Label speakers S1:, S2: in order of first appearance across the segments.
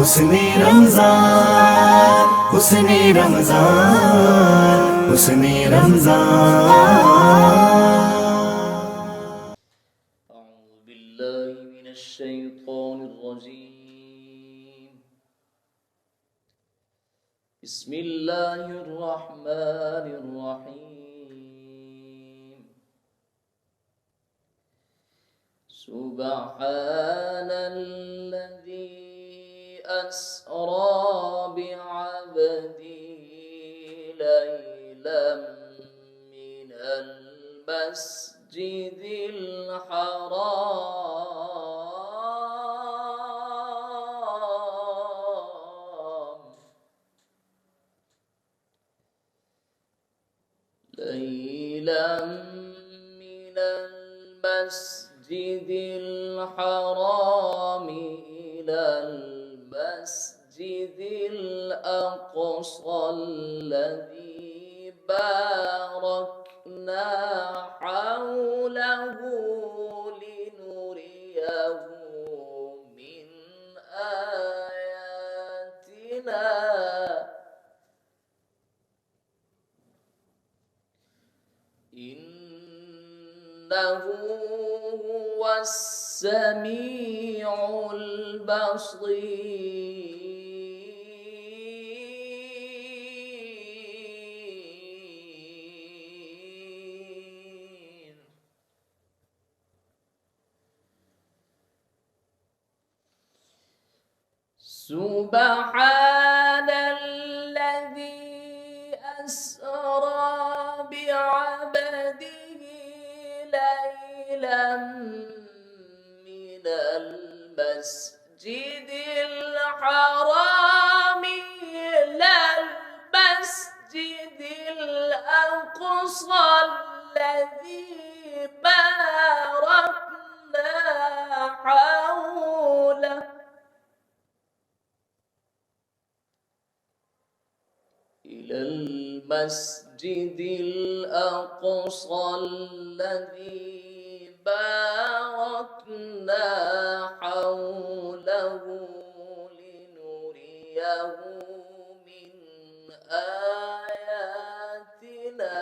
S1: حسن رمضان حسن رمضان حسن رمضان.
S2: أعوذ بالله من الشيطان الرجيم. بسم الله الرحمن الرحيم. سبحان الذي أسرى بعبده ليلا من المسجد الحرام ليلا من المسجد الحرام إلى المسجد الأقصى الذي باركنا حوله لنريه من آياتنا إنه هو السميع البصير. سبحان الذي أسرى بعبده ليلا من المسجد الحرام إلى المسجد الأقصى الذي باركنا حوله إلى المسجد الأقصى الذي باركنا حوله لنريه من آياتنا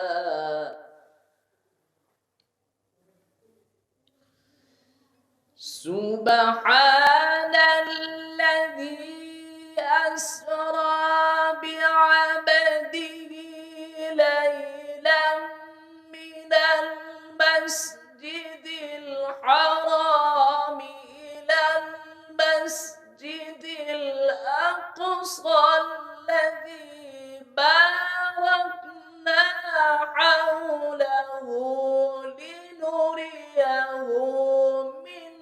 S2: سبحان الذي أسرى بعبده ليلا من المسجد الحرام إلى المسجد الأقصى الذي باركنا حوله لنريه من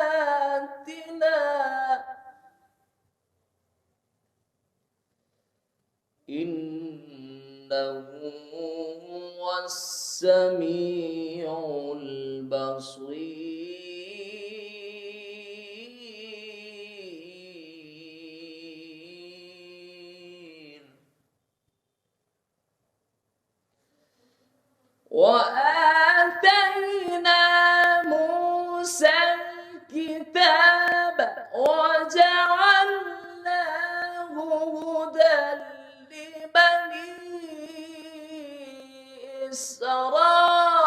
S2: آياتنا إنه هو السميع البصير. وآتينا موسى الكتاب وجعلناه هدى لبني إسرائيل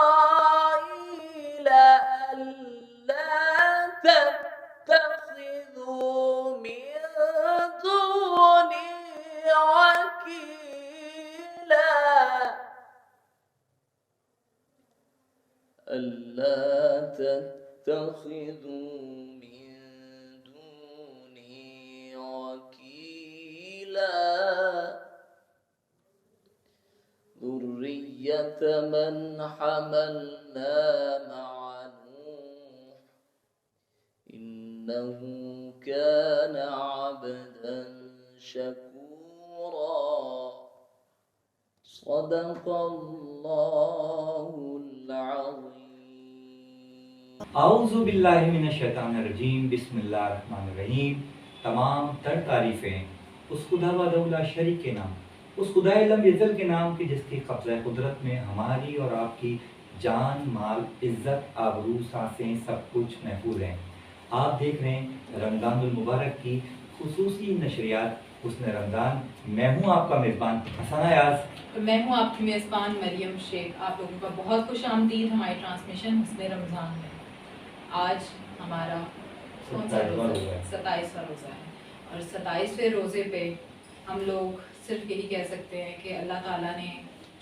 S2: ألا تتخذوا من دوني وكيلا ألا تتخذوا من دوني وكيلا ذرية من حملنا مع نوح إنه كان عبدا شكورا. صدق الله العظيم.
S3: اعوذ باللہ من الشیطان الرجیم. بسم اللہ الرحمن الرحیم. تمام تر تعریفیں اس خدا وحدہ لا شریک کے نام، اس خدا لم یزل کے نام کی جس کی قبضہ قدرت میں ہماری اور آپ کی جان، مال، عزت، آبرو، سانسیں سب کچھ محفوظ ہیں. آپ دیکھ رہے ہیں رمضان المبارک کی خصوصی نشریات حسن رمضان. میں ہوں آپ کا میزبان حسن ایاز.
S4: میں ہوں آپ کی میزبان مریم شیخ. آپ لوگوں کا بہت خوش آمدید ہماری ٹرانسمیشن حسن رمضان میں. آج ہمارا کون سا روزہ ہے؟ 27واں روزہ ہے. اور 27ویں روزے پہ ہم لوگ صرف یہی کہہ سکتے ہیں کہ اللہ تعالیٰ نے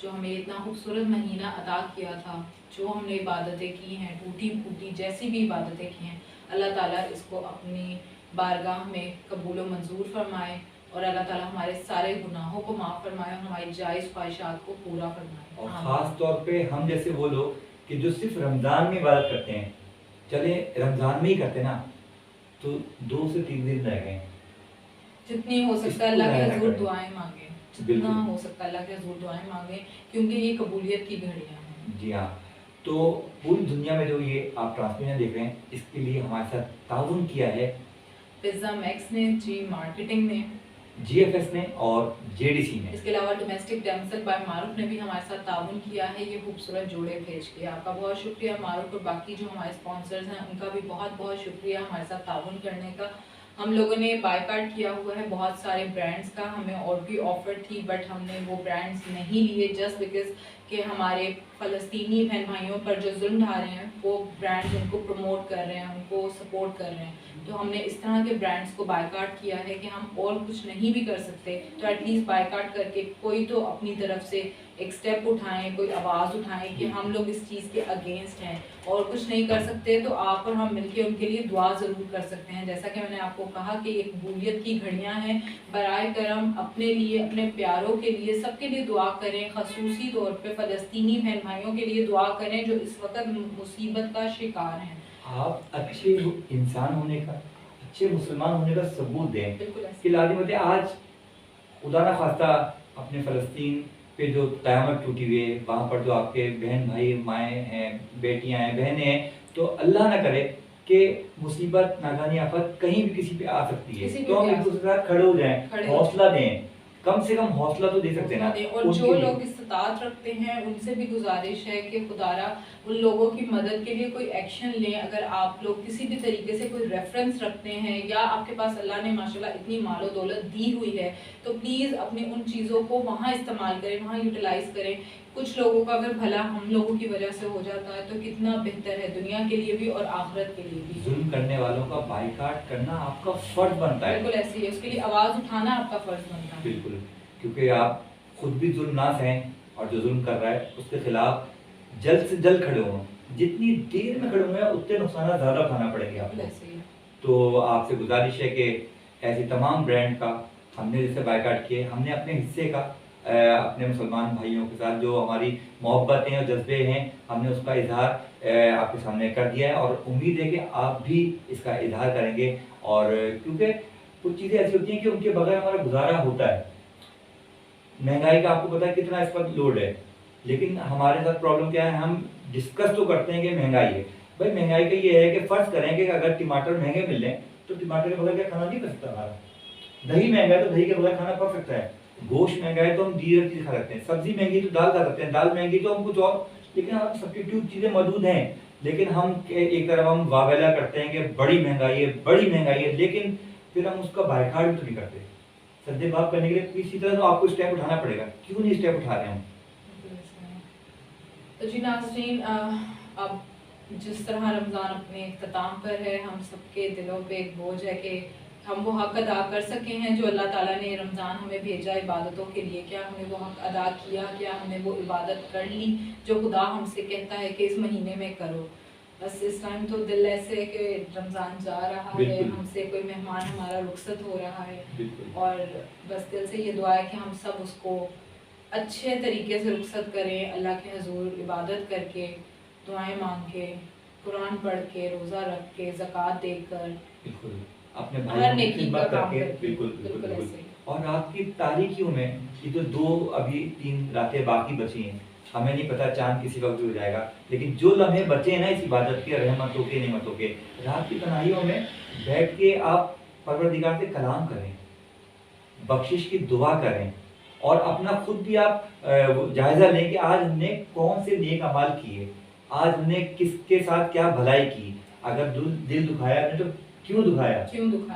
S4: جو ہمیں اتنا خوبصورت مہینہ عطا کیا تھا، جو ہم نے عبادتیں کی ہیں، ٹوٹی پھوٹی جیسی بھی عبادتیں کی ہیں، اللہ تعالیٰ اس کو اپنی بارگاہ میں قبول و منظور فرمائے اور اللہ تعالیٰ ہمارے سارے گناہوں کو معاف فرمائے اور ہماری جائز خواہشات کو پورا فرمائے.
S3: اور خاص طور پہ ہم جیسے وہ لوگ کہ جو صرف رمضان میں عبادت کرتے ہیں، چلے رمضان میں ہی کرتے نا، تو 2 سے 3 دن رہ گئے.
S4: جتنی ہو سکتا ہے اللہ کے حضور دعائیں مانگیں، جتنا ہو سکتا ہے اللہ کے حضور دعائیں مانگیں، کیونکہ یہ قبولیت کی گھڑیاں ہیں.
S3: جی ہاں. تو پوری دنیا میں جو یہ آپ ٹرانسمیشن دیکھ رہے ہیں، اس کے لیے ہمارے ساتھ تعاون کیا ہے
S4: پیزا میکس نے، جی مارکیٹنگ نے،
S3: جی ایف ایس نے اور جے ڈی سی نے.
S4: اس کے علاوہ ڈومیسٹک ڈیمسل بائی معروف نے بھی ہمارے ساتھ تعاون کیا ہے یہ خوبصورت جوڑے بھیج کے. آپ کا بہت شکریہ معروف، اور باقی جو ہمارے اسپانسرز ہیں ان کا بھی بہت بہت شکریہ ہمارے ساتھ تعاون کرنے کا. ہم لوگوں نے بائی کاٹ کیا ہوا ہے بہت سارے برانڈس کا، ہمیں اور بھی آفر تھی بٹ ہم نے وہ برانڈس نہیں لیے جسٹ بیکاز کہ ہمارے فلسطینی بہن بھائیوں پر جو ظلم ڈھا رہے ہیں وہ برانڈز ان کو پروموٹ کر رہے ہیں، ان کو سپورٹ کر رہے ہیں. تو ہم نے اس طرح کے برانڈس کو بائی کاٹ کیا ہے کہ ہم اور کچھ نہیں بھی کر سکتے تو ایٹ لیسٹ بائی کاٹ کر کے کوئی تو اپنی طرف سے ایک سٹیپ اٹھائیں، کوئی آواز اٹھائیں کہ ہم لوگ اس چیز کے اگینسٹ ہیں. اور کچھ نہیں کر سکتے تو آپ اور ہم مل کے ان کے لیے دعا ضرور کر سکتے ہیں. جیسا کہ میں نے آپ کو کہا کہ ایک قبولیت کی گھڑیاں ہیں، برائے کرم اپنے لیے، اپنے پیاروں کے لیے، سب کے لیے دعا کریں. خصوصی طور پہ فلسطینی بہن بھائیوں کے لیے دعا کریں جو اس وقت مصیبت کا شکار ہیں.
S3: آپ اچھے انسان ہونے کا، اچھے مسلمان ہونے کا ثبوت دیں
S4: بالکل
S3: کہ لازم ہوتے آج خدا نہ خواستہ اپنے فلسطین پہ جو قیامت ٹوٹی ہوئی ہے، وہاں پر جو آپ کے بہن بھائی مائیں ہیں، بیٹیاں ہیں، بہنیں ہیں، تو اللہ نہ کرے کہ مصیبت ناگہانی آفت کہیں بھی کسی پہ آ سکتی ہے، تو ہم ایک دوسرے کے ساتھ کھڑے ہو جائیں، حوصلہ دیں. کم سے کم حوصلہ تو دے سکتے ہیں نا.
S4: اور جو لوگ استطاعت رکھتے ہیں ان سے بھی گزارش ہے کہ خدارا ان لوگوں کی مدد کے لیے کوئی ایکشن لیں. اگر آپ لوگ کسی بھی طریقے سے کوئی ریفرنس رکھتے ہیں یا آپ کے پاس اللہ نے ماشاءاللہ اتنی مال و دولت دی ہوئی ہے تو پلیز اپنی ان چیزوں کو وہاں استعمال کریں، وہاں یوٹیلائز کریں. کچھ لوگوں کا اگر بھلا ہم لوگوں کی وجہ سے ہو جاتا ہے تو کتنا بہتر ہے دنیا کے لیے بھی اور آخرت کے لیے بھی.
S3: ظلم کرنے والوں کا بائیکاٹ کرنا آپ کا فرض بنتا ہے.
S4: بالکل ایسے ہی ہے، اس کے لیے آواز اٹھانا آپ کا فرض بنتا ہے.
S3: بالکل، کیونکہ آپ خود بھی ظلم نہ سہیں اور جو ظلم کر رہا ہے اس کے خلاف جلد سے جلد کھڑے ہوں. جتنی دیر میں کھڑے ہوئے ہیں اتنے نقصانات زیادہ اٹھانا پڑیں گے آپ کو. تو آپ سے گزارش ہے کہ ایسے تمام برانڈ کا ہم نے جیسے بائیکاٹ کیے، ہم نے اپنے حصے کا اپنے مسلمان بھائیوں کے ساتھ جو ہماری محبتیں اور جذبے ہیں ہم نے اس کا اظہار آپ کے سامنے کر دیا ہے، اور امید ہے کہ آپ بھی اس کا اظہار کریں گے. اور کیونکہ کچھ چیزیں ایسی ہوتی ہیں کہ ان کے بغیر ہمارا گزارا ہوتا ہے. مہنگائی کا آپ کو پتا ہے کتنا اس وقت لوڈ ہے، لیکن ہمارے ساتھ پرابلم کیا ہے، ہم ڈسکس تو کرتے ہیں کہ مہنگائی ہے. بھائی مہنگائی کا یہ ہے کہ فرض کریں کہ اگر ٹماٹر مہنگے مل رہے ہیں تو ٹماٹر کے بغیر کیا کھانا نہیں پڑ سکتا ہمارا. دہی مہنگا ہے تو دہی کے بغیر کھانا پڑ سکتا ہے. گوشت مہنگا ہے تو ہم دیگر چیز کھا سکتے ہیں. سبزی مہنگی تو دال کھا سکتے ہیں. دال مہنگی تو ہم کچھ اور، لیکن ہم سبسٹیٹیوٹ چیزیں موجود ہیں. لیکن ہم ایک طرف ہم واویلا کرتے ہیں کہ بڑی مہنگائی ہے، بڑی مہنگائی ہے، لیکن پھر ہم اس کا بائیکاٹ بھی تو نہیں کرتے. سدے بات کرنے کے لیے اسی طرح تو آپ کو اسٹیپ اٹھانا پڑے گا. کیوں نہیں اسٹیپ اٹھا رہے ہیں ہم؟
S4: تو جی ناظرین، اب جس طرح رمضان اپنے اختتام پر ہے، ہم سب کے دلوں پہ ایک بوجھ ہے کہ ہم وہ حق ادا کر سکے ہیں جو اللہ تعالیٰ نے رمضان ہمیں بھیجا عبادتوں کے لیے. کیا ہم نے وہ حق ادا کیا؟ کیا ہم نے وہ عبادت کر لی جو خدا ہم سے کہتا ہے کہ اس مہینے میں کرو؟ بس اس ٹائم تو دل ایسے ہے کہ رمضان جا رہا ہے، ہم سے کوئی مہمان ہمارا رخصت ہو رہا ہے، اور بس دل سے یہ دعا ہے کہ ہم سب اس کو اچھے طریقے سے رخصت کریں، اللہ کے حضور عبادت کر کے، دعائیں مانگ کے، قرآن پڑھ کے، روزہ رکھ کے، زکوٰۃ دے کر،
S3: بالکل اپنے بھائیوں کی خدمت کر کے. بالکل بالکل بالکل. اور رات کی تاریکیوں میں یہ تو 2 ابھی 3 راتیں باقی بچی ہیں، ہمیں نہیں پتا چاند کسی وقت ہو جائے گا، لیکن جو لمحے بچے ہیں نا اس عبادت کے، رحمتوں کے، نعمتوں کے، رات کی تنہائیوں میں بیٹھ کے آپ پروردگار سے کلام کریں، بخشش کی دعا کریں، اور اپنا خود بھی آپ جائزہ لیں کہ آج ہم نے کون سے نیک اعمال کیے، آج ہم نے کس کے ساتھ کیا بھلائی کی، اگر دل دکھایا نے تو کیوں دکھایا،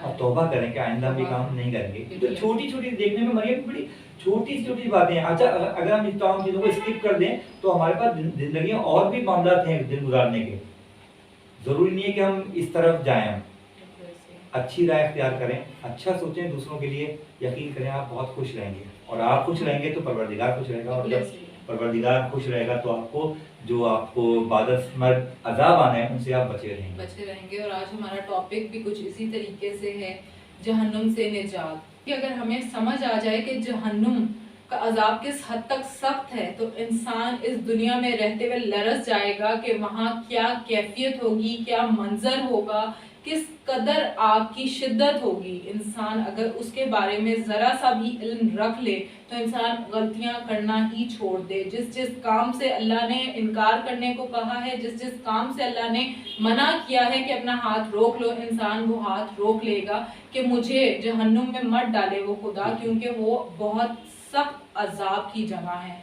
S3: اور توبہ کریں کہ آئندہ ہم یہ کام نہیں کریں گے. تو چھوٹی چھوٹی دیکھنے میں مریم بڑی چھوٹی چھوٹی باتیں ہیں. اچھا اگر ہم اس تمام چیزوں کو اسکپ کر دیں تو ہمارے پاس زندگی میں اور بھی معاملات ہیں دن گزارنے کے. ضروری نہیں ہے کہ ہم اس طرف جائیں. ہم اچھی رائے اختیار کریں، اچھا سوچیں دوسروں کے لیے. یقین کریں آپ بہت خوش رہیں گے، اور آپ خوش رہیں گے تو پروردگار خوش رہے گا، اور جب پروردگار خوش رہے گا تو آپ کو جو آپ کو بعد از مرگ عذاب آنا ہے ان سے آپ بچے رہیں گے.
S4: اور آج ہمارا ٹاپک بھی کچھ اسی طریقے سے ہے، جہنم سے نجات. کہ اگر ہمیں سمجھ آ جائے کہ جہنم کا عذاب کس حد تک سخت ہے تو انسان اس دنیا میں رہتے ہوئے لرز جائے گا کہ وہاں کیا کیفیت ہوگی، کیا منظر ہوگا، کس قدر آگ کی شدت ہوگی. انسان اگر اس کے بارے میں ذرا سا بھی علم رکھ لے تو انسان غلطیاں کرنا ہی چھوڑ دے. جس کام سے اللہ نے انکار کرنے کو کہا ہے، جس کام سے اللہ نے منع کیا ہے کہ اپنا ہاتھ روک لو، انسان وہ ہاتھ روک لے گا کہ مجھے جہنم میں مت ڈالے وہ خدا، کیونکہ وہ بہت سخت عذاب کی جگہ ہے.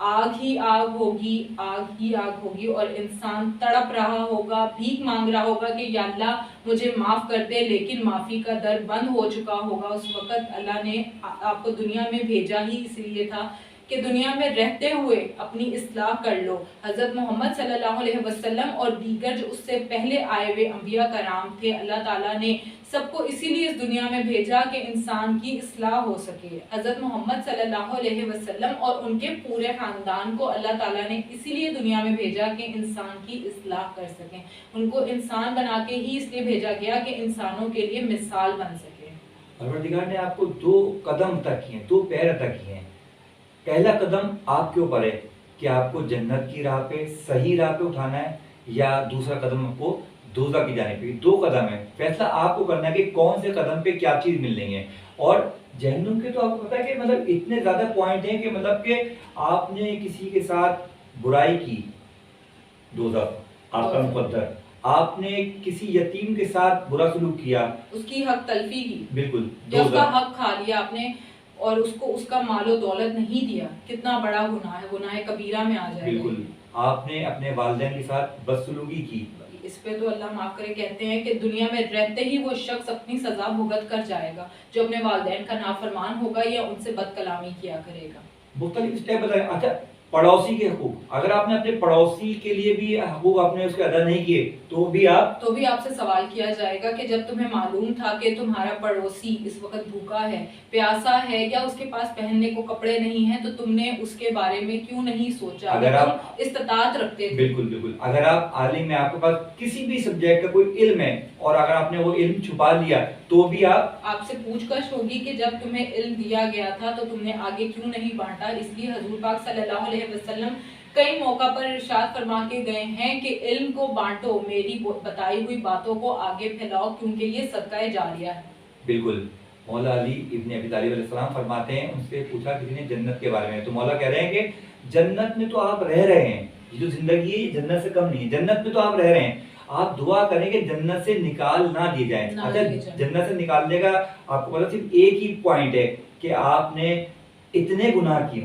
S4: آگ ہی آگ ہوگی، آگ ہی آگ ہوگی، اور انسان تڑپ رہا ہوگا، بھیک مانگ رہا ہوگا کہ یا اللہ مجھے معاف کر دے، لیکن معافی کا در بند ہو چکا ہوگا. اس وقت اللہ نے آپ کو دنیا میں بھیجا ہی اس لیے تھا کہ دنیا میں رہتے ہوئے اپنی اصلاح کر لو. حضرت محمد صلی اللہ علیہ وسلم اور دیگر جو اس سے پہلے آئے ہوئے انبیاء کرام تھے، اللہ تعالیٰ نے سب کو اسی لیے اس دنیا میں بھیجا کہ انسان کی اصلاح ہو سکے. حضرت محمد صلی اللہ علیہ وسلم اور ان کے پورے خاندان کو اللہ تعالیٰ نے اسی لیے دنیا میں بھیجا کہ انسان کی اصلاح کر سکیں. ان کو انسان بنا کے ہی اس لیے بھیجا گیا کہ انسانوں کے لیے مثال بن سکے.
S3: پروردگار نے آپ کو 2 قدم عطا کیے ہیں، 2 پیر عطا کیے ہیں. پہلا قدم آپ کے اوپر ہے کہ آپ کو جنت کی راہ پہ، صحیح راہ پہ اٹھانا ہے، یا دوسرا قدم آپ کو دوزخ کی جانب پہ. 2 قدم ہے، فیصلہ آپ کو کرنا ہے کہ کون سے قدم پہ کیا چیز مل رہی ہے. اور جہنم کے تو آپ کو پتا ہے کہ مطلب اتنے زیادہ پوائنٹ ہیں کہ مطلب کہ آپ نے کسی کے ساتھ برائی کی، دوزخ آپ کا مقدر. آپ نے کسی یتیم کے ساتھ برا سلوک کیا،
S4: اس کی حق تلفی کی،
S3: بالکل
S4: یا اس کا حق کھا لیا آپ نے، اور اس کو اس کا مال و دولت نہیں دیا، کتنا بڑا گناہ ہے، گناہ کبیرہ میں آ جائے گا.
S3: بالکل. آپ نے اپنے والدین کے ساتھ بدسلوکی کی.
S4: اس پہ تو اللہ معاف کرے کہتے ہیں کہ دنیا میں رہتے ہی وہ شخص اپنی سزا بھگت کر جائے گا جو اپنے والدین کا نافرمان ہوگا یا ان سے بد کلامی کیا کرے گا.
S3: مختلف اسٹیپ بتائیں. اچھا پڑوسی کے حقوق، اگر آپ نے اپنے پڑوسی کے لیے بھی حقوق آپ نے اس کے ادا نہیں کیے تو بھی آپ
S4: سے سوال کیا جائے گا کہ جب تمہیں معلوم تھا کہ تمہارا پڑوسی اس وقت بھوکا ہے، پیاسا ہے، یا اس کے پاس پہننے کو کپڑے نہیں ہیں، تو تم نے اس کے بارے میں کیوں نہیں سوچا؟
S3: اگر آپ
S4: استطاعت رکھتے تھے.
S3: بالکل اگر آپ عالم ہیں، آپ کے پاس کسی بھی سبجیکٹ کا کوئی علم ہے اور اگر آپ نے وہ علم چھپا لیا تو بھی
S4: آپ سے پوچھ گچھ ہوگی کہ جب تمہیں علم دیا گیا تھا تو تم نے آگے کیوں نہیں بانٹا. اس لیے حضور پاک صلی اللہ علیہ وسلم کئی موقع پر ارشاد فرما کے گئے ہیں کہ علم کو بانٹو، میری بتائی ہوئی باتوں کو آگے پھیلاؤ، کیونکہ یہ صدقہ جاریہ ہے.
S3: بالکل. مولا علی ابن ابی طالب علیہ السلام فرماتے ہیں، ان سے پوچھا کسی نے جنت کے بارے میں تو مولا کہہ رہے ہیں کہ جنت میں تو آپ رہ رہے ہیں، یہ جو زندگی ہے یہ جنت سے کم نہیں ہے، جنت میں تو آپ رہ رہے ہیں، آپ دعا کریں کہ جنت سے نکال نہ دیے جائیں. اچھا جنت سے نکالنے کا آپ کو پتا صرف ایک ہی پوائنٹ ہے کہ آپ نے اتنے گناہ کیے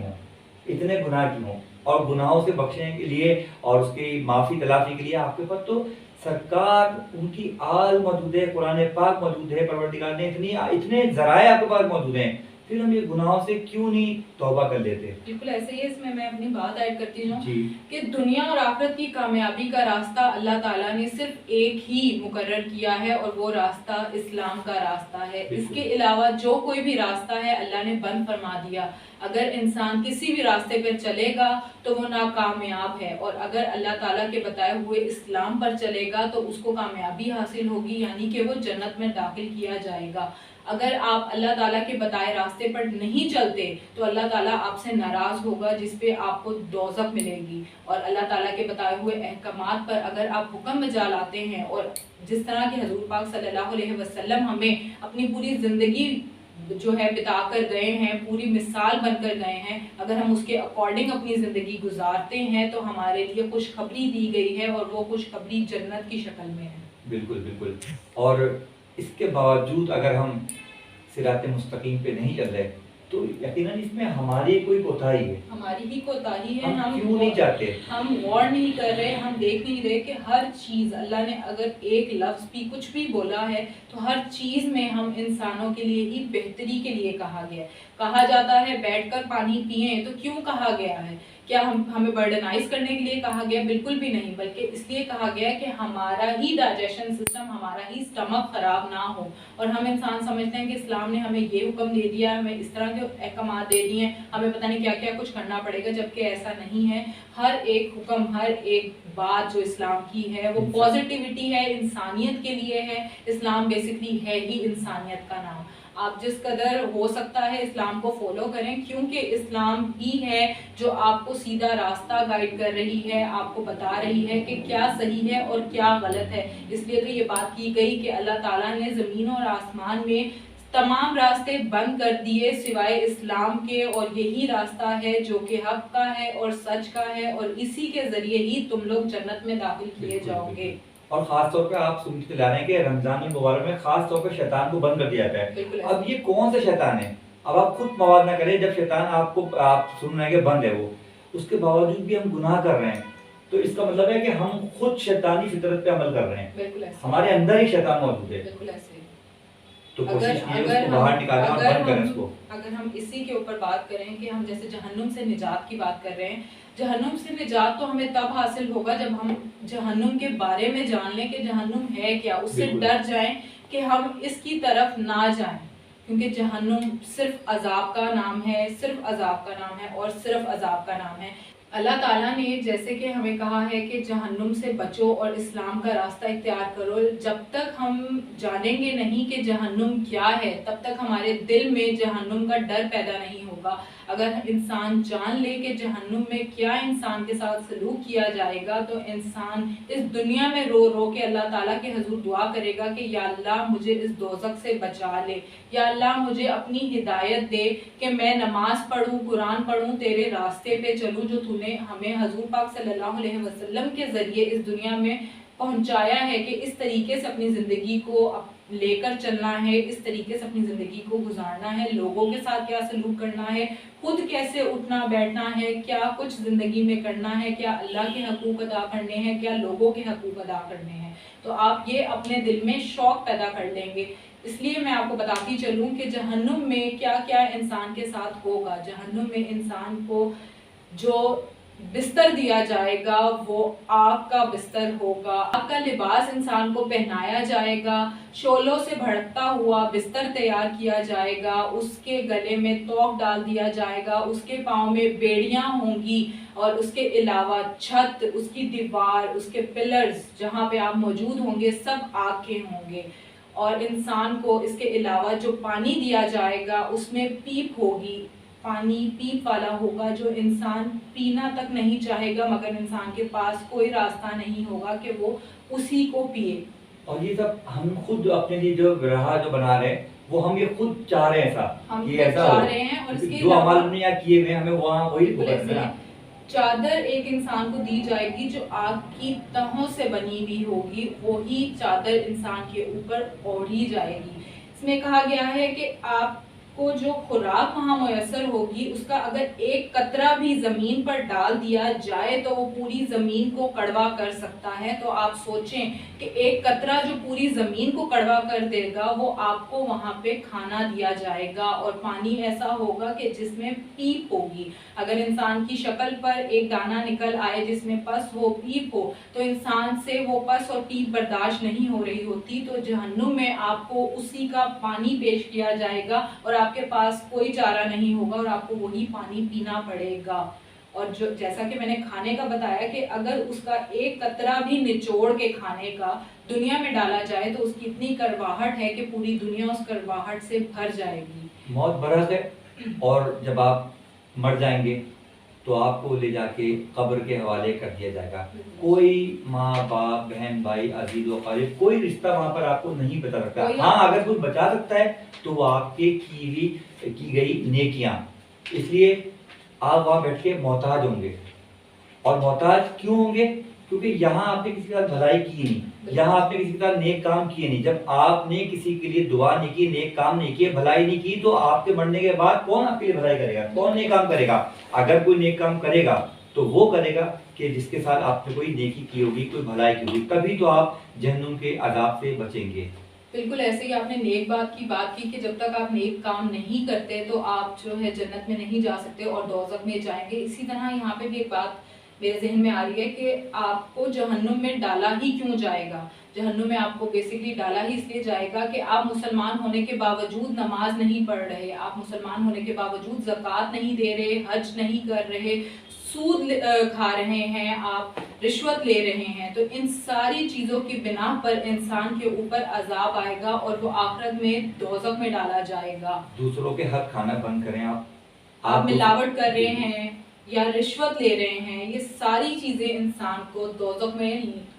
S3: ہوں اور گناہوں سے بخشنے کے لیے اور اس کی معافی تلافی کے لیے آپ کے پاس تو سرکار ان کی آل موجود ہے، قرآن پاک موجود ہے، پروردگار نے اتنے ذرائع آپ کے پاس موجود ہیں، پھر ہم یہ گناہوں سے کیوں نہیں توبہ کر لیتے؟
S4: بالکل ایسے ہی اس میں اپنی بات ایڈ کرتی ہوں کہ دنیا اور آخرت کی کامیابی کا راستہ اللہ تعالیٰ نے صرف ایک ہی مقرر کیا ہے اور وہ راستہ اسلام کا راستہ ہے. اس کے علاوہ جو کوئی بھی راستہ ہے اللہ نے بند فرما دیا. اگر انسان کسی بھی راستے پر چلے گا تو وہ ناکامیاب ہے، اور اگر اللہ تعالیٰ کے بتائے ہوئے اسلام پر چلے گا تو اس کو کامیابی حاصل ہوگی، یعنی کہ وہ جنت میں داخل کیا جائے گا. اگر آپ اللہ تعالیٰ کے بتائے راستے پر نہیں چلتے تو اللہ تعالیٰ آپ سے ناراض ہوگا، جس پہ آپ کو دوزخ ملے گی. اور اللہ تعالیٰ کے بتائے ہوئے احکامات پر اگر آپ حکم بجا لاتے ہیں، اور جس طرح کہ حضور پاک صلی اللہ علیہ وسلم ہمیں اپنی پوری زندگی جو ہے بتا کر گئے ہیں، پوری مثال بن کر گئے ہیں، اگر ہم اس کے اکارڈنگ اپنی زندگی گزارتے ہیں تو ہمارے لیے خوشخبری دی گئی ہے، اور وہ خوشخبری جنت کی شکل میں ہے.
S3: بالکل. اور اس کے باوجود اگر ہم صراط مستقیم پہ نہیں چل رہے تو تو یقیناً اس میں ہماری کوئی کوتاہی ہے،
S4: ہماری ہی کوتاہی ہے.
S3: ہم کیوں نہیں چاہتے؟
S4: ہم غور نہیں کر رہے, ہم دیکھ نہیں رہے کہ ہر چیز اللہ نے اگر ایک لفظ بھی کچھ بھی بولا ہے تو ہر چیز میں ہم انسانوں کے لیے ہی بہتری کے لیے کہا گیا ہے. کہا جاتا ہے بیٹھ کر پانی پئیں, تو کیوں کہا گیا ہے؟ کیا ہمیں برڈنائز کرنے کے لیے کہا گیا؟ بالکل بھی نہیں, بلکہ اس لیے کہا گیا کہ ہمارا ہی ڈائجیشن سسٹم, ہمارا ہی اسٹمک خراب نہ ہو. اور ہم انسان سمجھتے ہیں کہ اسلام نے ہمیں یہ حکم دے دیا, ہمیں اس طرح کے احکامات دے دیے ہیں, ہمیں پتہ نہیں کیا کیا کچھ کرنا پڑے گا, جبکہ ایسا نہیں ہے. ہر ایک حکم, ہر ایک بات جو اسلام کی ہے وہ پازیٹیوٹی ہے, انسانیت کے لیے ہے. اسلام بیسکلی ہے ہی انسانیت کا نام. آپ جس قدر ہو سکتا ہے اسلام کو فالو کریں, کیونکہ اسلام ہی ہے جو آپ کو سیدھا راستہ گائیڈ کر رہی ہے, آپ کو بتا رہی ہے کہ کیا صحیح ہے اور کیا غلط ہے. اس لیے تو یہ بات کی گئی کہ اللہ تعالیٰ نے زمین اور آسمان میں تمام راستے بند کر دیے سوائے اسلام کے, اور یہی راستہ ہے جو کہ حق کا ہے اور سچ کا ہے, اور اسی کے ذریعے ہی تم لوگ جنت میں داخل کیے جاؤ گے.
S3: اور خاص طور پہ آپ سنتے چلا رہے ہیں کہ رمضان المبارک میں خاص طور پہ شیطان کو بند کر دیا جاتا ہے. اب یہ کون سا شیطان ہے؟ اب آپ خود مواد نہ کریں, جب شیطان آپ سن رہے ہیں کہ بند ہے وہ, اس کے باوجود بھی ہم گناہ کر رہے ہیں, تو اس کا مطلب ہے کہ ہم خود شیطانی فطرت پہ عمل کر رہے ہیں.
S4: بالکل ایسے,
S3: ہمارے اندر ہی شیطان موجود ہے.
S4: بالکل ایسے.
S3: تو کوشش کیجیے اس کو باہر نکالنا اور بند کریں اس کو.
S4: اگر ہم اسی کے اوپر بات کریں کہ ہم جیسے جہنم سے نجات کی بات کر رہے ہیں, جہنم سے نجات تو ہمیں تب حاصل ہوگا جب ہم جہنم کے بارے میں جان لیں کہ جہنم ہے کیا, اس سے ڈر جائیں کہ ہم اس کی طرف نہ جائیں, کیونکہ جہنم صرف عذاب کا نام ہے, صرف عذاب کا نام ہے اور صرف عذاب کا نام ہے. اللہ تعالیٰ نے جیسے کہ ہمیں کہا ہے کہ جہنم سے بچو اور اسلام کا راستہ اختیار کرو. جب تک ہم جانیں گے نہیں کہ جہنم کیا ہے, تب تک ہمارے دل میں جہنم کا ڈر پیدا نہیں ہوگا. اگر انسان جان لے کہ جہنم میں کیا انسان کے ساتھ سلوک کیا جائے گا, تو انسان اس دنیا میں رو رو کے اللہ تعالیٰ کے حضور دعا کرے گا کہ یا اللہ مجھے اس دوزخ سے بچا لے, یا اللہ مجھے اپنی ہدایت دے کہ میں نماز پڑھوں, قرآن پڑھوں, تیرے راستے پہ چلوں جو تو نے ہمیں حضور پاک صلی اللہ علیہ وسلم کے ذریعے اس دنیا میں پہنچایا ہے, کہ اس طریقے سے اپنی زندگی کو لے کر چلنا ہے, اس طریقے سے اپنی زندگی کو گزارنا ہے, لوگوں کے ساتھ کیا سلوک کرنا ہے, خود کیسے اٹھنا بیٹھنا ہے, کیا کچھ زندگی میں کرنا ہے, کیا اللہ کے حقوق ادا کرنے ہیں, کیا لوگوں کے حقوق ادا کرنے ہیں. تو آپ یہ اپنے دل میں شوق پیدا کر لیں گے. اس لیے میں آپ کو بتاتی چلوں کہ جہنم میں کیا کیا انسان کے ساتھ ہوگا. جہنم میں انسان کو جو بستر دیا جائے گا وہ آگ کا بستر ہوگا, آگ کا لباس انسان کو پہنایا جائے گا, شعلوں سے بھڑکتا ہوا بستر تیار کیا جائے گا, اس کے گلے میں توق ڈال دیا جائے گا, اس کے پاؤں میں بیڑیاں ہوں گی, اور اس کے علاوہ چھت, اس کی دیوار, اس کے پلرز جہاں پہ آپ موجود ہوں گے سب آگ کے ہوں گے. اور انسان کو اس کے علاوہ جو پانی دیا جائے گا اس میں پیپ ہوگی, پانی پیپ والا ہوگا جو انسان پینا تک نہیں چاہے گا, مگر انسان کے پاس کوئی راستہ نہیں ہوگا کہ وہ اسی کو پیے.
S3: اور یہ سب ہم خود اپنے لیے جو راہ جو بنا رہے ہیں وہ ہم یہ خود چاہ رہے ہیں ایسا,
S4: ہم
S3: یہ ایسا
S4: چاہ رہے ہیں, اور اس کے
S3: جو عمل ہم نے یہاں کیے ہوئے ہمیں وہاں وہی بھگتنا ہے.
S4: چادر ایک انسان کو دی جائے گی جو آگ کی تہوں سے بنی ہوئی ہوگی, وہی چادر انسان کے اوپر اوڑھی جائے گی. اس میں کہا گیا ہے کہ آپ کو جو خوراک وہاں میسر ہوگی اس کا اگر ایک قطرہ بھی زمین پر ڈال دیا جائے تو وہ پوری زمین کو کڑوا کر سکتا ہے. تو آپ سوچیں کہ ایک قطرہ جو پوری زمین کو کڑوا کر دے گا وہ آپ کو وہاں پہ کھانا دیا جائے گا, اور پانی ایسا ہوگا کہ جس میں پیپ ہوگی. اگر انسان کی شکل پر ایک دانہ نکل آئے جس میں پس ہو, پیپ ہو, تو انسان سے وہ پس اور پیپ برداشت نہیں ہو رہی ہوتی. تو جہنم میں آپ کو اسی کا پانی پیش کیا جائے گا, اور آپ کے پاس کوئی چارہ نہیں ہوگا, اور آپ کو وہی پانی پینا پڑے گا. اور جو جیسا کہ میں نے کھانے کا بتایا کہ اگر اس کا ایک قطرہ بھی نچوڑ کے کھانے کا دنیا میں ڈالا جائے تو اس کی اتنی کرواہٹ ہے کہ پوری دنیا اس کرواہٹ سے بھر جائے گی.
S3: موت برحق ہے, اور جب آپ مر جائیں گے تو آپ کو لے جا کے قبر کے حوالے کر دیا جائے گا. کوئی ماں باپ بہن بھائی عزیز و قریب کوئی رشتہ وہاں پر آپ کو نہیں بتا سکتا. ہاں اگر کوئی بچا سکتا ہے تو وہ آپ کے کی گئی نیکیاں. اس لیے آپ وہاں بیٹھ کے محتاج ہوں گے. اور محتاج کیوں ہوں گے؟ کیونکہ یہاں آپ نے کسی کے ساتھ بھلائی کی نہیں, یہاں آپ نے کسی کے ساتھ نیک کام کیے نہیں. جب آپ نے کسی کے لیے دعا نہیں کی, نیک کام نہیں کیے, بھلائی نہیں کی, تو آپ کے مرنے کے بعد کون آپ کے لیے بھلائی کرے گا, کون نیک کام کرے گا؟ اگر کوئی نیک کام کرے گا تو وہ کرے گا کہ جس کے ساتھ آپ نے کوئی نیکی کی ہوگی, کوئی بھلائی کی ہوگی, تبھی تو آپ جہنم کے عذاب سے بچیں گے.
S4: بالکل ایسے ہی آپ نے نیک بات کی کہ جب تک آپ نیک کام نہیں کرتے تو آپ جو ہے جنت میں نہیں جا سکتے اور دوزخ میں جائیں گے. اسی طرح یہاں پہ بھی ایک بات میرے ذہن میں آ رہی ہے کہ آپ کو جہنم میں ڈالا ہی کیوں جائے گا. جہنم میں آپ کو بیسکلی ڈالا ہی اس لیے جائے گا کہ آپ مسلمان ہونے کے باوجود نماز نہیں پڑھ رہے, آپ مسلمان ہونے کے باوجود زکوٰۃ نہیں دے رہے, حج نہیں کر رہے, سود کھا رہے ہیں, آپ رشوت لے رہے ہیں. تو ان ساری چیزوں کی بنا پر انسان کے اوپر عذاب آئے گا اور وہ آخرت میں دوزخ میں ڈالا جائے گا.
S3: دوسروں کے حق کھانا بند کریں.
S4: آپ ملاوٹ کر رہے ہیں یا رشوت لے رہے ہیں, یہ ساری چیزیں انسان کو دوزخ میں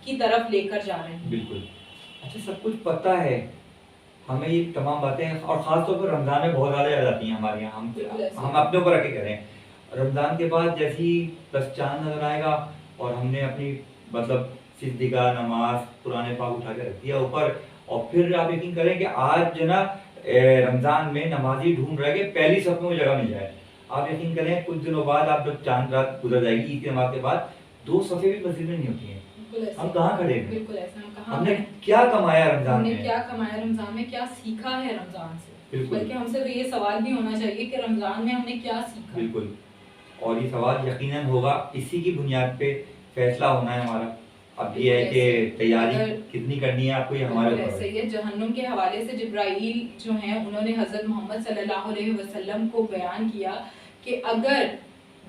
S4: کی طرف لے کر جا رہے ہیں.
S3: بالکل. اچھا, سب کچھ پتہ ہے ہمیں یہ تمام باتیں, اور خاص طور پر رمضان میں بہت زیادہ یاد آتی ہیں ہمارے یہاں. ہم اپنے اوپر رکھے کریں. رمضان کے بعد جیسے ہی بس چاند نظر آئے گا اور ہم نے اپنی مطلب سجدہ نماز قرآن پاک اٹھا کے رکھ دیا اوپر, اور پھر آپ یقین کریں کہ آج جو نا رمضان میں نمازی ڈھونڈ رہے کہ پہلی صف میں وہ جگہ مل جائے. آپ یقین کریں کچھ دنوں بعد آپ جب چاند رات گزر جائے گی عید کی نماز کے بعد, 2 صفیں بھی مسجد میں نہیں ہوتی ہیں. ہم کہاں کھڑے ہیں؟
S4: بالکل ایسا.
S3: ہم نے کیا کمایا رمضان میں,
S4: ہم نے کیا کمایا رمضان میں, کیا سیکھا ہے رمضان سے؟ بلکہ ہم سے تو یہ سوال بھی ہونا چاہیے کہ رمضان میں ہم نے کیا سیکھا.
S3: بالکل. اور یہ سوال یقیناً ہوگا, اسی کی بنیاد پہ فیصلہ ہونا ہے ہمارا. اب یہ ہے کہ تیاری کتنی کرنی ہے آپ کو, یہ ہمارے اوپر ہے.
S4: ایسے ہی ہے. جہنم کے حوالے سے جبرائیل جو ہیں انہوں نے حضرت محمد صلی اللہ علیہ وسلم کو بیان کیا کہ اگر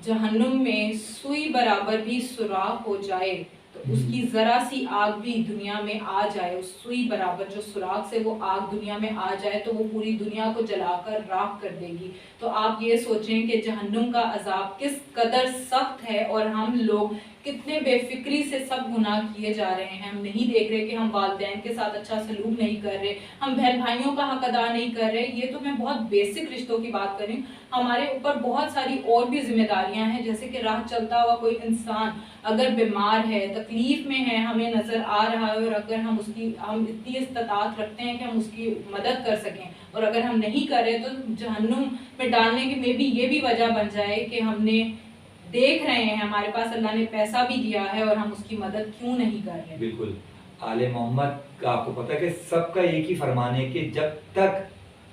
S4: جہنم میں سوئی برابر بھی سوراخ ہو جائے تو اس کی ذرا سی آگ بھی دنیا میں آ جائے, اس سوئی برابر جو سوراخ سے وہ آگ دنیا میں آ جائے تو وہ پوری دنیا کو جلا کر راکھ کر دے گی. تو آپ یہ سوچیں کہ جہنم کا عذاب کس قدر سخت ہے, اور ہم لوگ کتنے بے فکری سے سب گناہ کیے جا رہے ہیں. ہم نہیں دیکھ رہے کہ ہم والدین کے ساتھ اچھا سلوک نہیں کر رہے, ہم بہن بھائیوں کا حق ادا نہیں کر رہے. یہ تو میں بہت بیسک رشتوں کی بات کر رہی ہوں. ہمارے اوپر بہت ساری اور بھی ذمہ داریاں ہیں, جیسے کہ راہ چلتا ہوا کوئی انسان اگر بیمار ہے, تکلیف میں ہے, ہمیں نظر آ رہا ہے, اور اگر ہم اتنی استطاعت رکھتے ہیں کہ ہم اس کی مدد کر سکیں, اور اگر ہم نہیں کر رہے تو جہنم میں ڈالنے کی میں بھی یہ بھی وجہ بن جائے کہ ہم نے دیکھ رہے ہیں, ہمارے پاس اللہ نے پیسہ بھی دیا ہے اور ہم اس کی مدد کیوں نہیں کر رہے.
S3: بالکل. آل محمد کا آپ کو پتہ ہے کہ سب کا ایک ہی فرمان ہے کہ جب تک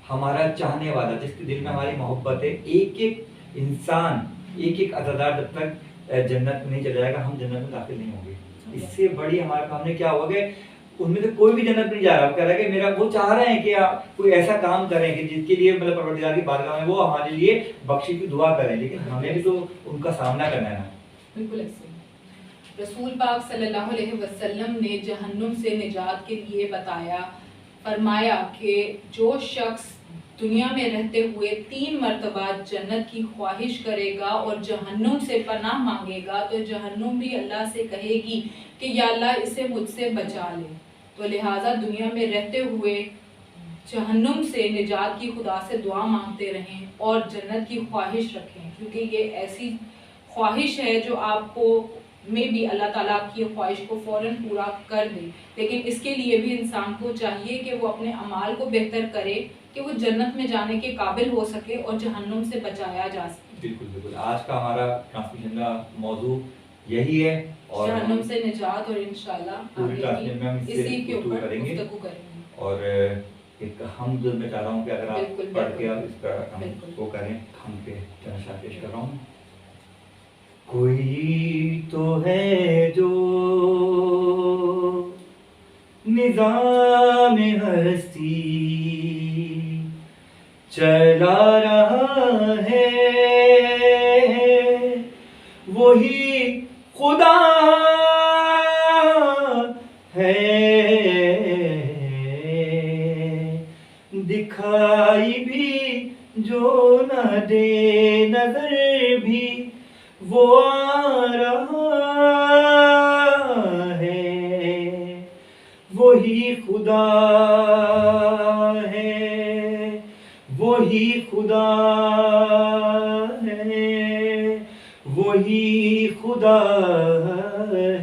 S3: ہمارا چاہنے والا, جس کے دل میں ہماری محبت ہے, ایک ایک انسان, ایک ایک عزادار جب تک جنت میں نہیں چلا جائے گا, ہم جنت میں داخل نہیں ہوں گے. اس سے بڑی ہمارے سامنے کیا ہوگا کہ ان میں سے کوئی بھی جنت نہیں جا رہا. وہ کہہ رہا ہے کہ میرا, وہ چاہ رہے ہیں کہ آپ کوئی ایسا کام کریں کہ جس کے لیے مطلب پروردگار کی بارگاہ میں وہ ہمارے لیے بخشش کی دعا کریں, لیکن ہمیں بھی تو ان کا سامنا کرنا ہے نا.
S4: بالکل ایسے. رسول پاک صلی اللہ علیہ وسلم نے جہنم سے نجات کے لیے بتایا, فرمایا کہ جو شخص دنیا میں رہتے ہوئے 3 مرتبہ جنت کی خواہش کرے گا اور جہنم سے پناہ مانگے گا تو جہنم بھی اللہ سے کہے گی کہ یا اللہ اسے مجھ سے بچا لے. تو لہٰذا دنیا میں رہتے ہوئے جہنم سے نجات کی خدا سے دعا مانگتے رہیں اور جنت کی خواہش رکھیں, کیونکہ یہ ایسی خواہش ہے جو آپ کو میں بھی اللہ تعالیٰ کی خواہش کو فوراً پورا کر دے. لیکن اس کے لیے بھی انسان کو چاہیے کہ وہ اپنے اعمال کو بہتر کرے کہ وہ جنت میں جانے کے قابل ہو سکے اور جہنم سے بچایا جا سکے.
S3: بالکل بالکل. آج کا ہمارا ٹرانسمیشن کا موضوع یہی ہے, اور
S4: جہنم سے نجات, اور انشاءاللہ
S3: پوری ٹرانسمیشن میں ہم
S4: اسی کے اوپر
S3: کریں گے. اور ایک حمد میں چاہ رہا ہوں کہ اگر آپ پڑھ کے آپ اس کا ہم کو کریں, ہم پہ چند پیش کر رہا ہوں. کوئی تو ہے جو نظام ہستی چلا رہا ہے, وہی خدا ہے, دکھائی بھی جو نہ دے نظر بھی وہ آ رہا ہے, وہی خدا ہے, وہی خدا ہے, وہی خدا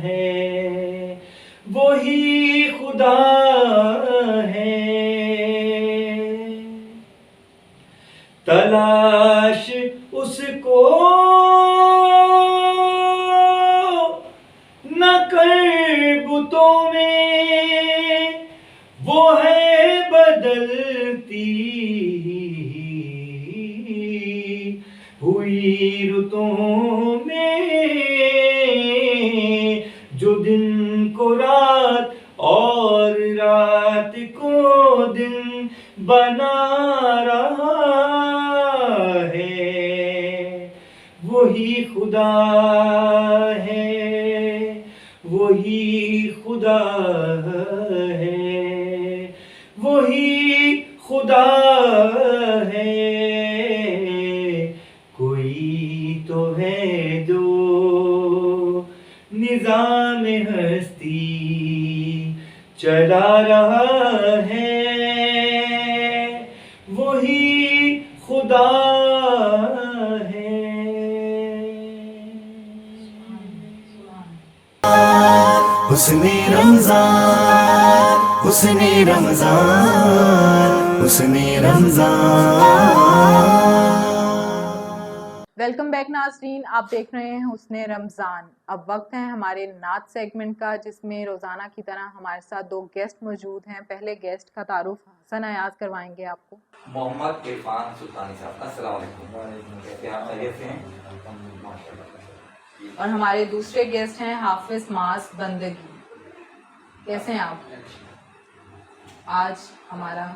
S3: ہے. خدا ہے، تلاش اس کو نہ کر بتوں میں، وہ ہے بدلتی ہوئی رتوں میں، جو دن کو رات اور رات کو دن بنا رہا ہے، وہی خدا ہے، وہی خدا ہے، وہی خدا ہے، کوئی تو ہے جو نظام ہستی چلا رہا ہے، وہی خدا ہے۔
S1: حسن رمضان، حسن رمضان، حسن رمضان۔
S4: ویلکم بیک ناظرین، آپ دیکھ رہے ہیں حسن رمضان۔ اب وقت ہے ہمارے نعت سیگمنٹ کا، جس میں روزانہ کی طرح ہمارے ساتھ 2 گیسٹ موجود ہیں۔ پہلے گیسٹ کا تعارف حسن ایاز کروائیں گے آپ کو۔
S3: محمد عرفان سلطانی صاحب، السلام علیکم، کیسے ہیں آپ؟ خیریت سے ہیں؟
S4: اور ہمارے دوسرے گیسٹ ہیں حافظ معاذ بندگی، کیسے ہیں آپ؟ آج ہمارا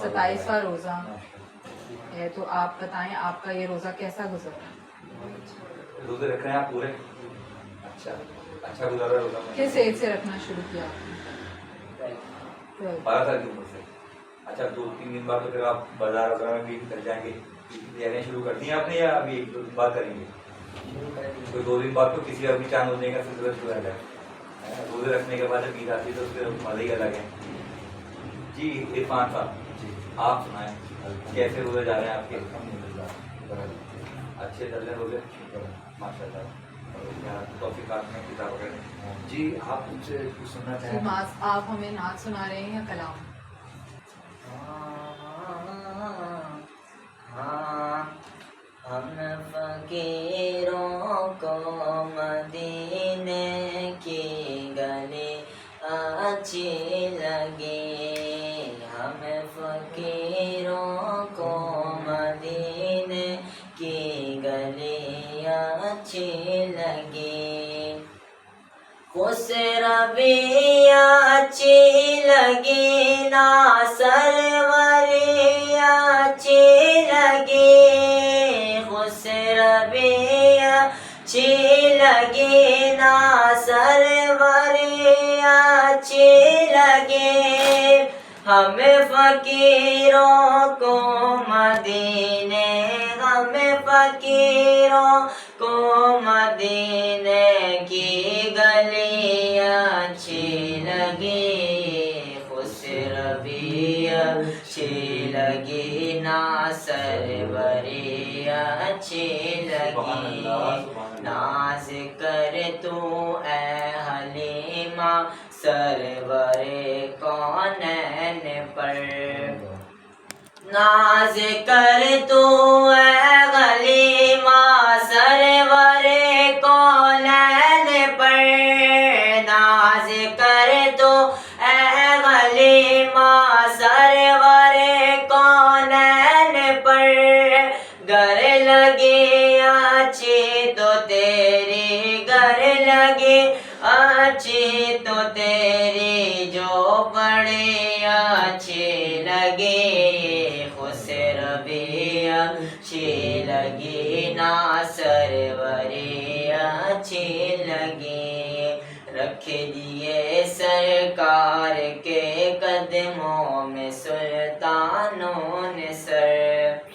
S4: 27واں روزہ ہے، تو آپ بتائیں آپ کا یہ روزہ کیسا گزرا؟
S3: روزے رکھ رہے ہیں آپ پورے؟ اچھا گزر رہا ہے روزہ؟
S4: کس ایج سے رکھنا شروع کیا آپ نے؟
S3: 12 سال کی عمر سے۔ اچھا 2-3 دن بعد تو پھر آپ بازار وغیرہ میں بھی کر جائیں گے، تیاریاں شروع کر دی ہیں آپ نے یا ابھی 1-2 دن بعد کریں گے؟ کوئی 2 دن بعد تو کسی ابھی چاند ہونے کا سلسلہ شروع ہو جائے، روزے رکھنے کے بعد جب عید آتی ہے تو اس کے مزے ہی الگ ہے۔ جی عرفان صاحب، آپ سنائیں کیسے روزے جا رہے ہیں آپ کے؟ اچھے چل رہے ہیں روزے، ماشاء اللہ، توفیقات میں کتاب وغیرہ۔ جی آپ مجھ سے کچھ سننا چاہیں؟
S4: معاذ، آپ ہمیں نعت سنا رہے ہیں یا کلام؟
S2: ہم فقیروں کو مدینے کی گلی اچھی لگی، ہم فقیروں کو مدینے کی گلی اچھی لگی، خسروی اچھی لگی، نا سروری اچھی لگی، خسروی اچھی لگی، نا سروری اچھی لگی، ہم فقیروں کو مدینے، ہم فقیروں کو مدینے کی گلی اچھی لگی، خسروی اچھی لگی، نا سروری اچھی لگی، ناز کر تو اے حلیمہ سرور کونین پر، ناز کر تو اے حلیمہ سرور کونین پر، ناز کر تو اے حلیمہ سرور کونین پر، گر لگی اچھی تو تیری، گر لگی اچھی تو تیری، جو بڑی اچھی لگی، خسروی اچھی لگی، نا سروری اچھی لگی، رکھ دیے سرکار کے قدموں میں سلطانوں نے سر،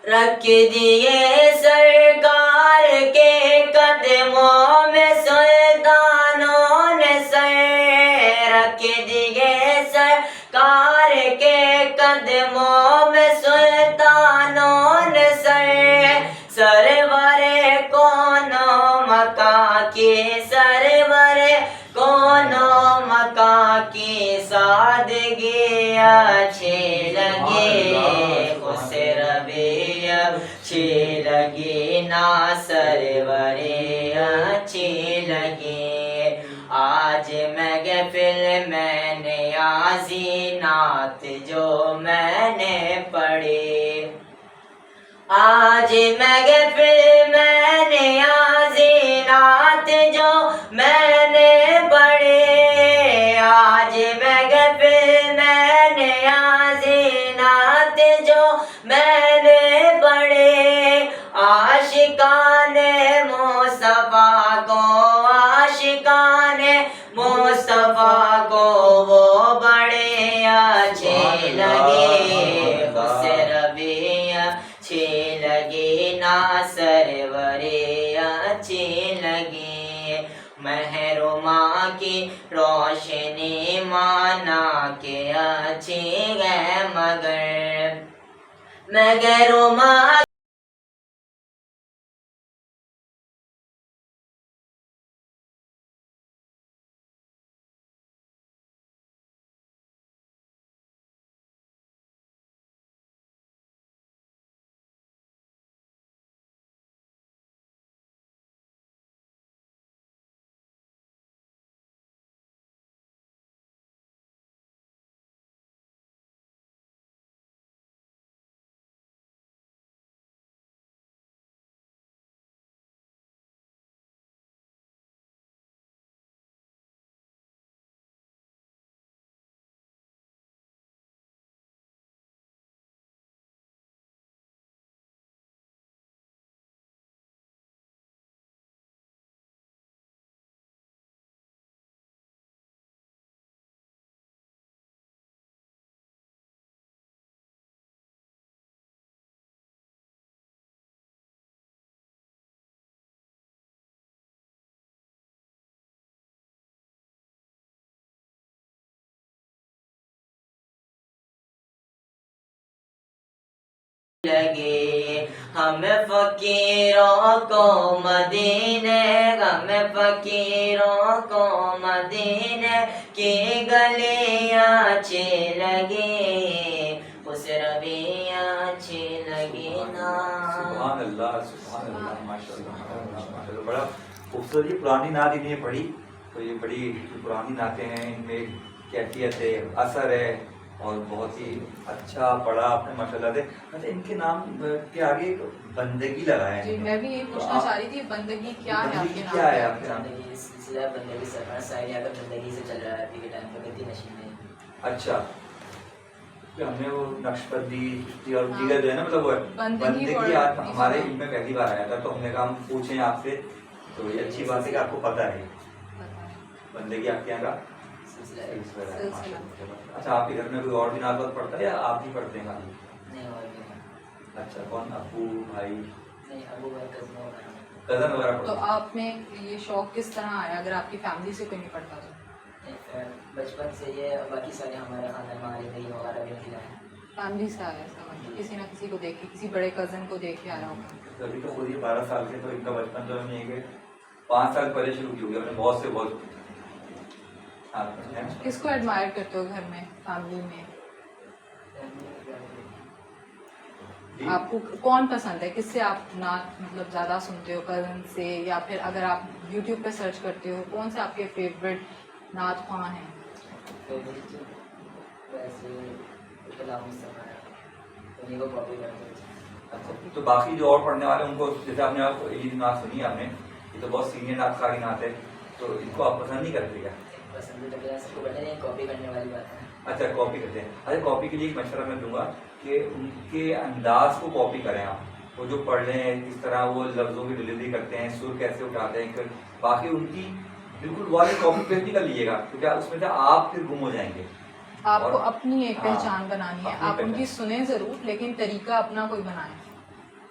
S2: رکھ دیے سرکار کے قدموں میں سلطانوں نے سر، رکھ دیے سرکار کے قدموں میں سلطانوں نے سر، سرور کون و مکان کی، سرور کون و مکان نا سرورے اچھی لگی آج محفل میں نیازی نعت جو میں نے پڑھی آج محفل میں نیازی نعت جو میں نے پڑھی آج محفل میں نیازی نعت جو میں نے پڑھی عاشقان مصطفیٰ کو عاشقان مصطفیٰ کو وہ بڑے اچھے لگے بس ربی اچھی لگی نا سروری اچھی لگی محرومہ کی روشنی مانا کے اچھی ہے مگر روما لگے ہم فقیروں کو مدینے ہم فقیروں کو مدینے کی گلیاں اچھی لگی اس ربی اچھی لگی نا
S3: سبحان اللہ ماشاء اللہ بڑا خوبصورت. یہ پرانی نعت انہیں پڑھی تو یہ بڑی پرانی نعتیں ہیں ان میں کیفیت ہے اثر ہے اور بہت ہی اچھا پڑھا آپ نے ماشاء اللہ سے. اچھا ان کے نام کے آگے ایک بندگی لگا ہے.
S4: جی میں بھی یہ پوچھنا چاہ رہی تھی بندگی کیا ہے آپ کے نام؟
S3: کیا ہے آپ کے نام؟
S2: بندگی سلسلہ بندگی سرکار سائے اگر بندگی سے چل رہا ہے ابھی کے ٹائم پہ گدی نشین ہے.
S3: اچھا ہم نے وہ نقش بندی اور دیگر جو ہے نا مطلب وہ بندگی آج ہمارے علم میں پہلی بار آیا تھا تو ہم نے کہا ہم پوچھیں آپ سے تو یہ اچھی بات ہے کہ آپ کو پتہ ہے بندگی آپ کے یہاں کا سلسلہ. اچھا آپ کے گھر میں کوئی اور بھی نعت پڑھتا ہے یا آپ ہی پڑھتے ہیں خالی؟
S2: نہیں اور بھی.
S3: اچھا کون ابو بھائی
S2: نہیں ابو بھائی
S3: کزن وغیرہ
S4: تو آپ میں یہ شوق کس طرح آیا اگر آپ کی فیملی سے کوئی نہیں پڑھتا تو؟
S2: بچپن سے یہ باقی سارے ہمارے خاندان میں ہماری بھائی وغیرہ بھی کھلائے ہیں.
S4: فیملی سے آیا سمجھ کسی نہ کسی کو دیکھ کے کسی بڑے کزن کو دیکھ کے آیا ہوگا.
S3: ابھی تو خود یہ 12 سال کے تو ان کا بچپن تو نہیں ہے کہ 5 سال پہلے شروع کی ہوگی ہم نے بہت سے بہت.
S4: کس کو ایڈمائر کرتے ہو گھر میں فیملی میں؟ آپ کو کون پسند ہے کس سے آپ نعت مطلب زیادہ سنتے ہو کزن سے یا پھر اگر آپ یوٹیوب پہ سرچ کرتے ہو کون سے آپ کے فیوریٹ نعت خواں ہیں؟
S3: تو باقی جو اور پڑھنے والے ان کو جیسے آپ نے یہ نعت سنی ہے آپ نے یہ تو بہت سینئر نعت خاری نعت ہے تو ان کو آپ پسند نہیں کرتے کیا؟
S2: پسند تو کاپی کرنے والی بات ہے.
S3: اچھا کاپی کرتے ہیں. اچھا کاپی کے لیے ایک مشورہ میں دوں گا کہ ان کے انداز کو کاپی کریں آپ. وہ جو پڑھ رہے ہیں کس طرح وہ لفظوں کی ڈلیوری کرتے ہیں سر کیسے اٹھاتے ہیں باقی ان کی بالکل والے کاپی پیسٹ نہیں کر لیجیے گا کیونکہ اس میں سے آپ پھر گم ہو جائیں گے.
S4: آپ کو اپنی ایک پہچان بنانی ہے. آپ ان کی سنیں ضرور لیکن طریقہ اپنا کوئی بنائیں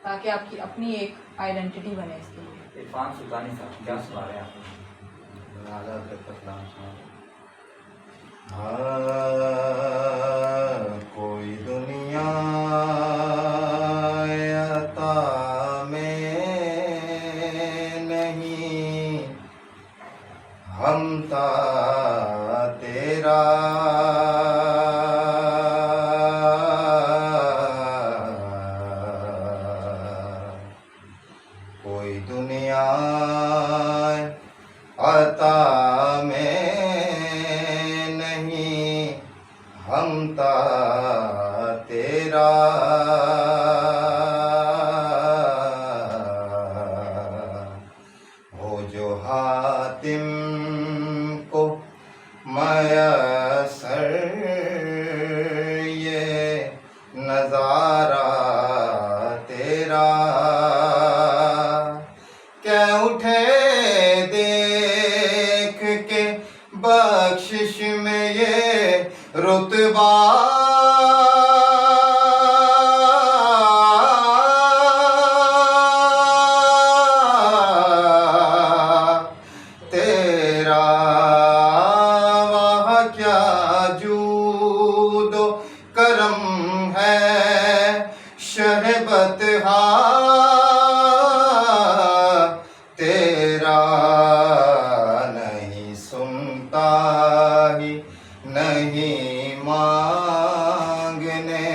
S4: تاکہ آپ کی اپنی ایک آئیڈینٹی بنے اس کے لیے.
S3: عرفان سلطانی صاحب کیا سنا رہے ہیں آپ؟
S1: کوئی دنیا عطا میں نہیں ہم تا تیرا تیرا ہو جو حاتم کو میسر یہ نظارہ تیرا کہ اٹھے دیکھ کے بخشش میں یہ رتبہ تیرا وہاں کیا جود و کرم ہے شہبت تیرا نہیں سنتا ہی نہیں مانگنے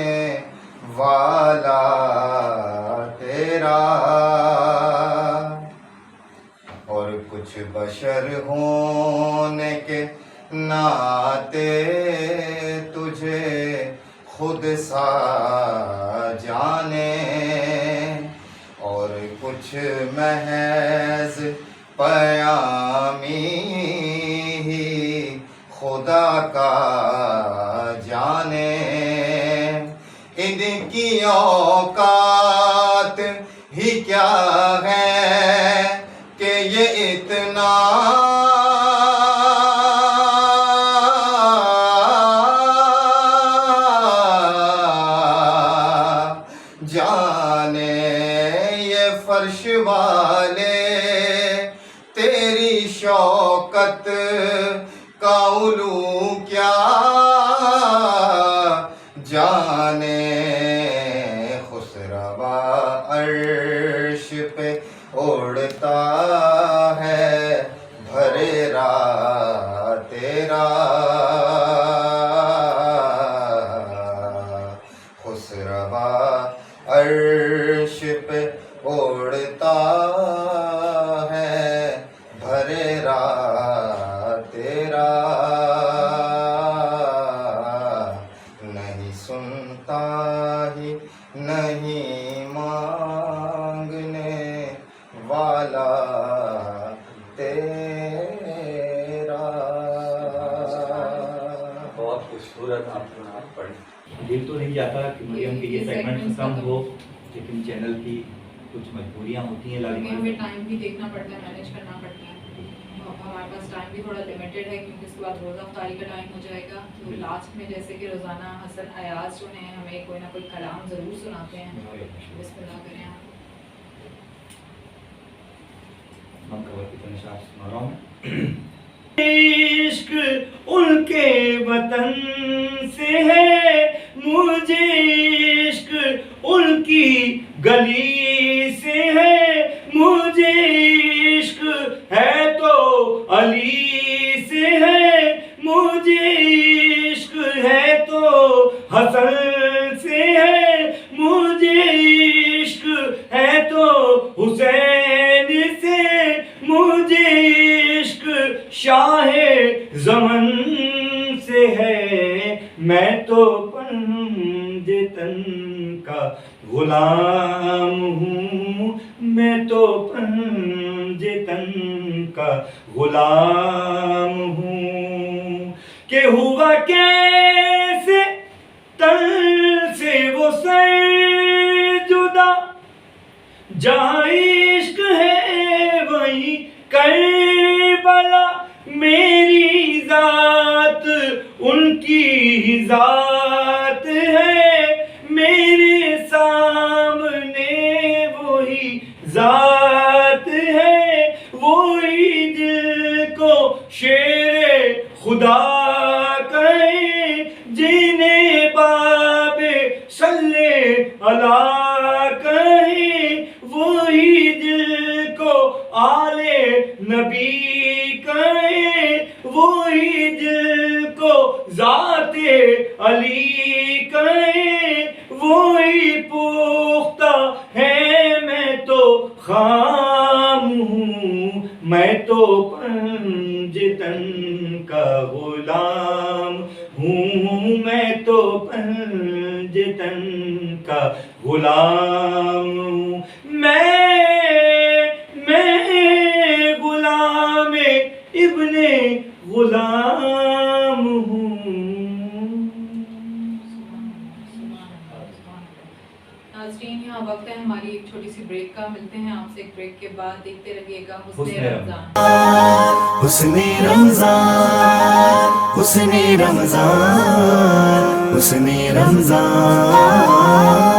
S1: والا تیرا اور کچھ بشر ہونے کے ناطے تجھے خود سا جانے اور کچھ محض پیامی ہی خدا کا جانے ان کی اوقات ہی کیا ہے کہ یہ اتنا جانے یہ فرش والے تیری شوکت کا علو کیا جانے خسروا عرش پہ اڑتا ہے بھرے رات تیرا خسروا عرش پہ اڑتا ہے بھرے رات تیرا نہیں سنتا ہی نہیں مانگنے والا تیرا.
S3: بہت خوبصورت آپ کو نعت پڑھی. دل تو نہیں جاتا کہ مریم کے یہ سیگمنٹ کم ہو، لیکن چینل کی کچھ مجبوریاں ہوتی ہیں
S4: کیونکہ ہمیں
S3: لازمی.
S4: ٹائم بھی دیکھنا پڑتا ہے، مینیج کرنا پڑتا ہے. ہمارے پاس ٹائم بھی تھوڑا لمیٹیڈ ہے کیونکہ اس کے بعد روزہ افطاری کا ٹائم ہو جائے گا. تو لاسٹ میں جیسے کہ روزانہ حسن ایاز جو ہیں ہمیں کوئی نہ کوئی کلام ضرور سناتے ہیں. بسم اللہ کریں آپ.
S3: من کا وقت نشاط سنا رہا ہوں. عشق ان کے وطن سے ہے، مجھے عشق ان کی گلی سے ہے، مجھے عشق ہے تو علی سے ہے، مجھے عشق ہے تو حسن سے ہے، مجھے عشق ہے تو حسین سے، مجھے عشق شاہ زمن سے ہے. میں تو پنجتن کا غلام ہوں، میں تو پنجتن کا غلام ہوں. کہ ہوا کیسے تن سے وہ سر جدا، جہاں عشق ہے وہیں کربلا. میری ذات ان کی ذات ہے، میرے سامنے وہی ذات ہے، وہی دل کو شیر خدا کہے، جنہیں باب صلی اللہ کہے، وہی دل کو آل نبی کہے، وہی دل کو ذات علی کہے، وہی پختہ ہے. میں تو خام ہوں، میں تو پنجتن کا غلام ہوں، میں تو پنجتن حسن کا غلام ہوں میں غلام ابن غلام ہوں.
S4: ناظرین یہاں وقت ہے ہماری ایک چھوٹی سی بریک کا. ملتے ہیں آپ سے ایک بریک کے بعد. دیکھتے رہیے گا حسن رمضان.
S5: حسن رمضان حسن رمضان حسن رمضان